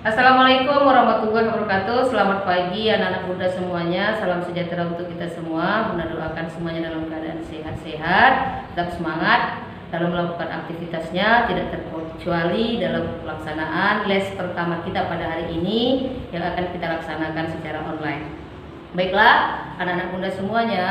Assalamualaikum warahmatullahi wabarakatuh. Selamat pagi anak-anak muda semuanya. Salam sejahtera untuk kita semua. Bunda doakan semuanya dalam keadaan sehat-sehat, tetap semangat dalam melakukan aktivitasnya, tidak terkecuali dalam pelaksanaan les pertama kita pada hari ini yang akan kita laksanakan secara online. Baiklah anak-anak muda semuanya,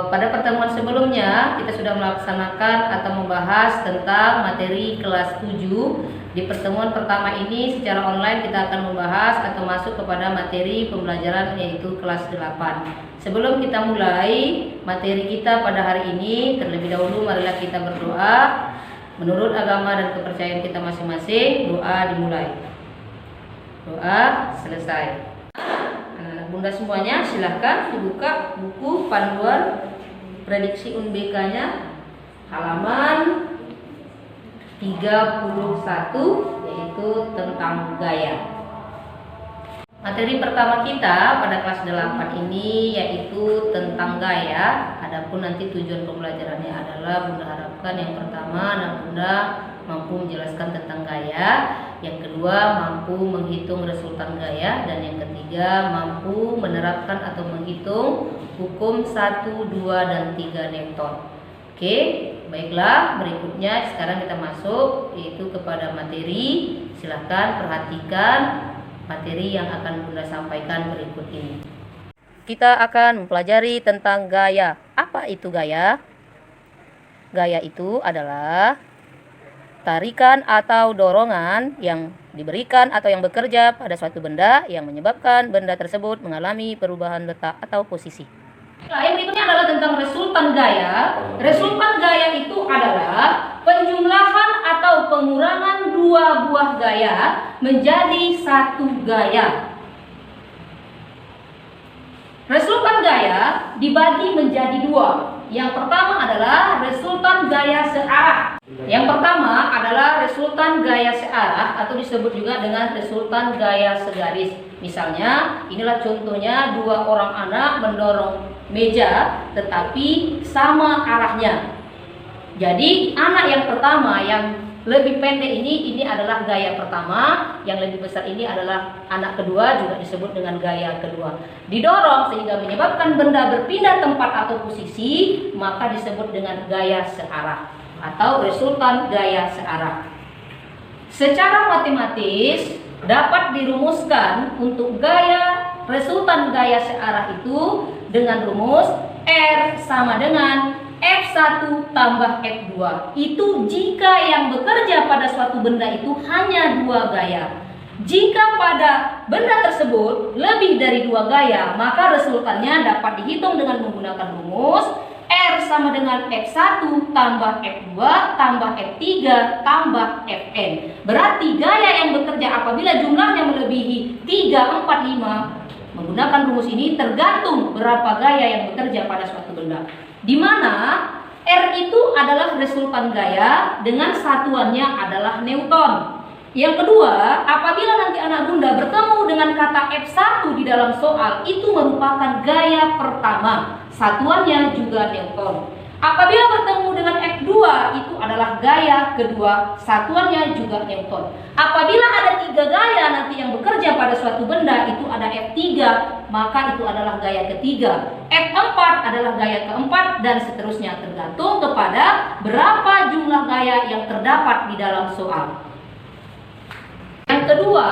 pada pertemuan sebelumnya kita sudah melaksanakan atau membahas tentang materi kelas 7. Di pertemuan pertama ini secara online kita akan membahas atau masuk kepada materi pembelajaran yaitu kelas 8. Sebelum kita mulai materi kita pada hari ini, terlebih dahulu marilah kita berdoa. Menurut agama dan kepercayaan kita masing-masing, doa dimulai. Doa selesai. Anak-anak bunda semuanya silahkan dibuka buku panduan prediksi UNBK-nya halaman 31, yaitu tentang gaya. Materi pertama kita pada kelas 8 ini yaitu tentang gaya. Adapun nanti tujuan pembelajarannya adalah Bunda harapkan yang pertama anak Bunda mampu menjelaskan tentang gaya, yang kedua mampu menghitung resultan gaya, dan yang ketiga mampu menerapkan atau menghitung hukum 1, 2, dan 3 Newton. Oke, baiklah, berikutnya sekarang kita masuk yaitu kepada materi. Silahkan perhatikan materi yang akan Bunda sampaikan berikut ini. Kita akan mempelajari tentang gaya. Apa itu gaya? Gaya itu adalah tarikan atau dorongan yang diberikan atau yang bekerja pada suatu benda yang menyebabkan benda tersebut mengalami perubahan letak atau posisi. Nah, yang berikutnya adalah tentang resultan gaya. Resultan gaya itu adalah penjumlahan atau pengurangan dua buah gaya menjadi satu gaya. Resultan gaya dibagi menjadi dua. Yang pertama adalah resultan gaya searah. Yang pertama adalah resultan gaya searah atau disebut juga dengan resultan gaya segaris. Misalnya, inilah contohnya dua orang anak mendorong meja tetapi sama arahnya. Jadi anak yang pertama yang lebih pendek ini adalah gaya pertama, yang lebih besar ini adalah anak kedua, juga disebut dengan gaya kedua. Didorong sehingga menyebabkan benda berpindah tempat atau posisi, maka disebut dengan gaya searah atau resultan gaya searah. Secara matematis dapat dirumuskan untuk gaya resultan gaya searah itu dengan rumus R sama dengan F1 tambah F2. Itu jika yang bekerja pada suatu benda itu hanya dua gaya. Jika pada benda tersebut lebih dari dua gaya, maka resultannya dapat dihitung dengan menggunakan rumus R sama dengan F1 tambah F2 tambah F3 tambah Fn. Berarti gaya yang bekerja apabila jumlahnya melebihi 3, 4, 5, menggunakan rumus ini tergantung berapa gaya yang bekerja pada suatu benda, di mana R itu adalah resultan gaya dengan satuannya adalah Newton. Yang kedua, apabila nanti anak bunda bertemu dengan kata F1 di dalam soal, itu merupakan gaya pertama, satuannya juga Newton. Apabila bertemu dengan F2, itu adalah gaya kedua, satuannya juga Newton. Apabila ada tiga gaya nanti yang bekerja pada suatu benda, itu ada F3, maka itu adalah gaya ketiga. F4 adalah gaya keempat, dan seterusnya tergantung kepada berapa jumlah gaya yang terdapat di dalam soal. Yang kedua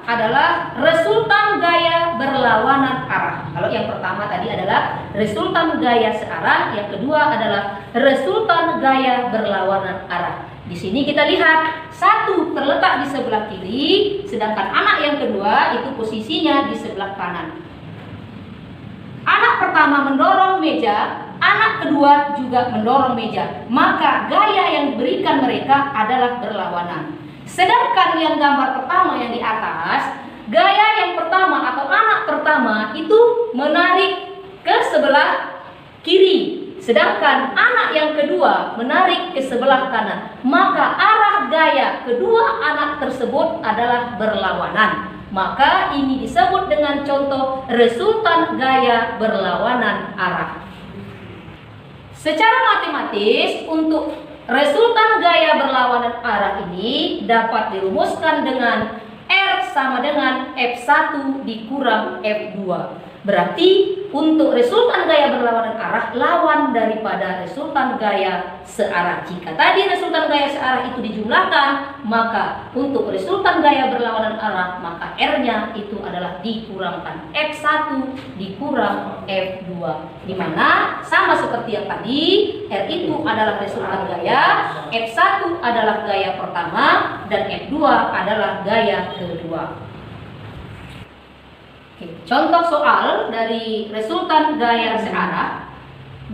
adalah resultan gaya berlawanan arah. Kalau yang pertama tadi adalah resultan gaya searah, yang kedua adalah resultan gaya berlawanan arah. Di sini kita lihat satu terletak di sebelah kiri, sedangkan anak yang kedua itu posisinya di sebelah kanan. Anak pertama mendorong meja, anak kedua juga mendorong meja. Maka gaya yang diberikan mereka adalah berlawanan. Sedangkan yang gambar pertama yang di atas, gaya yang pertama atau anak pertama itu menarik ke sebelah kiri, sedangkan anak yang kedua menarik ke sebelah kanan. Maka arah gaya kedua anak tersebut adalah berlawanan. Maka ini disebut dengan contoh resultan gaya berlawanan arah. Secara matematis untuk resultan gaya berlawanan arah ini dapat dirumuskan dengan R sama dengan F1 dikurang F2. Berarti untuk resultan gaya berlawanan arah lawan daripada resultan gaya searah. Jika tadi resultan gaya searah itu dijumlahkan, maka untuk resultan gaya berlawanan arah maka R-nya itu adalah dikurangkan F1 dikurang F2. Dimana sama seperti yang tadi, R itu adalah resultan gaya, F1 adalah gaya pertama, dan F2 adalah gaya kedua. Contoh soal dari resultan gaya searah.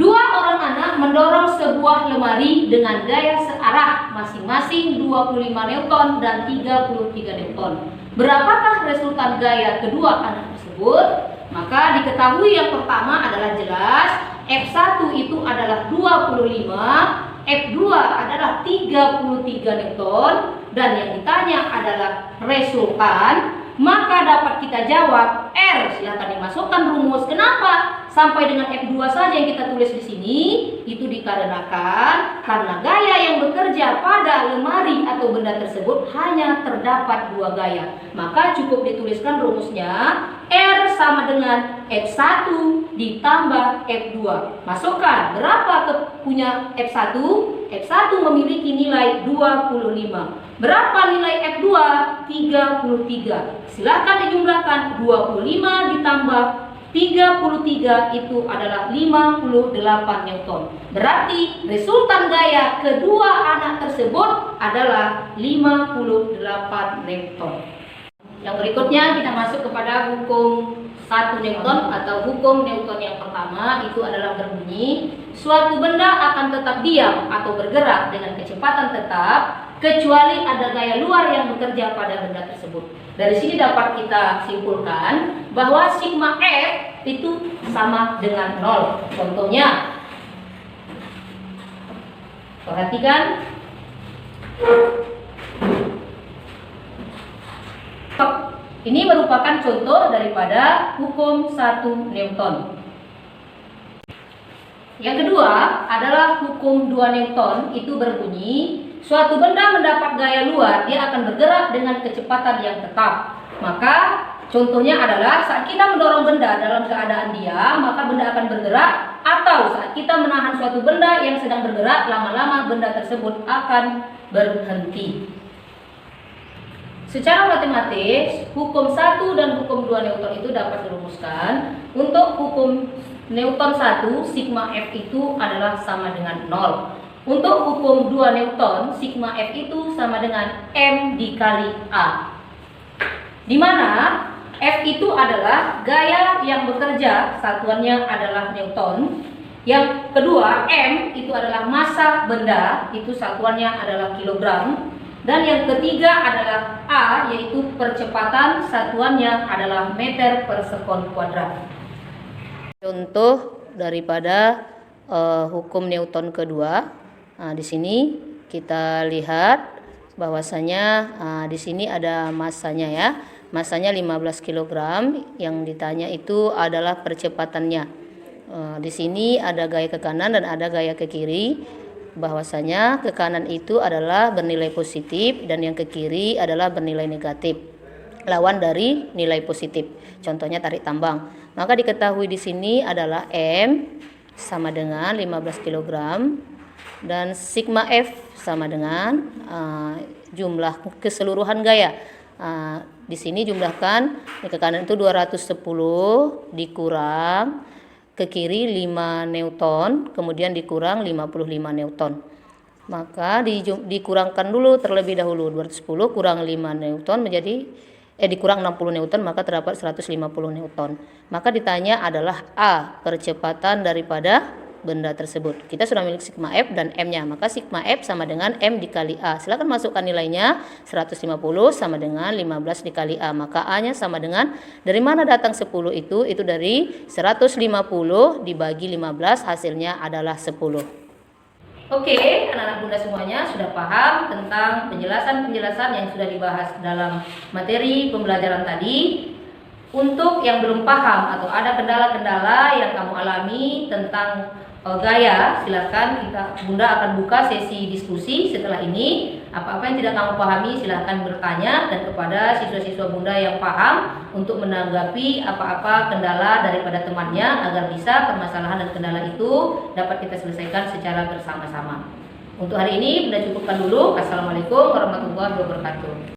Dua orang anak mendorong sebuah lemari dengan gaya searah masing-masing 25 Newton dan 33 Newton. Berapakah resultan gaya kedua anak tersebut? Maka diketahui yang pertama adalah jelas F1 itu adalah 25, F2 adalah 33 Newton, dan yang ditanya adalah resultan. Maka dapat kita jawab R. Silahkan dimasukkan rumus. Kenapa sampai dengan F2 saja yang kita tulis di sini? Itu dikarenakan karena gaya yang bekerja pada lemari atau benda tersebut hanya terdapat dua gaya. Maka cukup dituliskan rumusnya R sama dengan F1 ditambah F2. Masukkan berapa punya F1? F1 memiliki nilai 25. Berapa nilai F2? 33. Silakan dijumlahkan 25 ditambah 33 itu adalah 58 Newton. Berarti resultan gaya kedua anak tersebut adalah 58 Newton. Yang berikutnya kita masuk kepada hukum 1 Newton atau hukum Newton yang pertama, itu adalah berbunyi suatu benda akan tetap diam atau bergerak dengan kecepatan tetap kecuali ada gaya luar yang bekerja pada benda tersebut. Dari sini dapat kita simpulkan bahwa sigma F itu sama dengan 0. Contohnya, perhatikan. Ini merupakan contoh daripada hukum 1 Newton. Yang kedua adalah hukum 2 Newton, itu berbunyi suatu benda mendapat gaya luar, dia akan bergerak dengan kecepatan yang tetap. Maka contohnya adalah saat kita mendorong benda dalam keadaan diam, maka benda akan bergerak, atau saat kita menahan suatu benda yang sedang bergerak, lama-lama benda tersebut akan berhenti. Secara matematis, hukum 1 dan hukum 2 Newton itu dapat dirumuskan. Untuk hukum Newton 1, sigma F itu adalah sama dengan 0. Untuk hukum 2 Newton, sigma F itu sama dengan M dikali A. Di mana F itu adalah gaya yang bekerja, satuannya adalah Newton. Yang kedua, M itu adalah massa benda, itu satuannya adalah kilogram. Dan yang ketiga adalah A, yaitu percepatan, satuannya adalah meter per sekon kuadrat. Contoh daripada hukum Newton kedua. Di sini kita lihat bahwasanya di sini ada massanya ya. Massanya 15 kg, yang ditanya itu adalah percepatannya. Di sini ada gaya ke kanan dan ada gaya ke kiri. Bahwasanya ke kanan itu adalah bernilai positif dan yang ke kiri adalah bernilai negatif, lawan dari nilai positif. Contohnya tarik tambang. Maka diketahui di sini adalah M sama dengan 15 kg dan sigma F sama dengan jumlah keseluruhan gaya. Di sini jumlahkan ke kanan itu 210 dikurang ke kiri 5 Newton, kemudian dikurang 55 Newton. Maka dikurangkan dulu terlebih dahulu. 210 kurang 5 Newton menjadi dikurang 60 Newton, maka terdapat 150 Newton. Maka ditanya adalah A, percepatan daripada benda tersebut. Kita sudah memiliki sigma F dan M-nya, maka sigma F sama dengan M dikali A. Silakan masukkan nilainya. 150 sama dengan 15 dikali A, maka A-nya sama dengan, dari mana datang 10 itu dari 150 dibagi 15, hasilnya adalah 10. Oke, anak-anak bunda semuanya sudah paham tentang penjelasan-penjelasan yang sudah dibahas dalam materi pembelajaran tadi. Untuk yang belum paham atau ada kendala-kendala yang kamu alami tentang gaya, silakan bunda akan buka sesi diskusi setelah ini. Apa-apa yang tidak kamu pahami silahkan bertanya, dan kepada siswa-siswa Bunda yang paham untuk menanggapi apa-apa kendala daripada temannya agar bisa permasalahan dan kendala itu dapat kita selesaikan secara bersama-sama. Untuk hari ini Bunda cukupkan dulu. Assalamualaikum warahmatullahi wabarakatuh.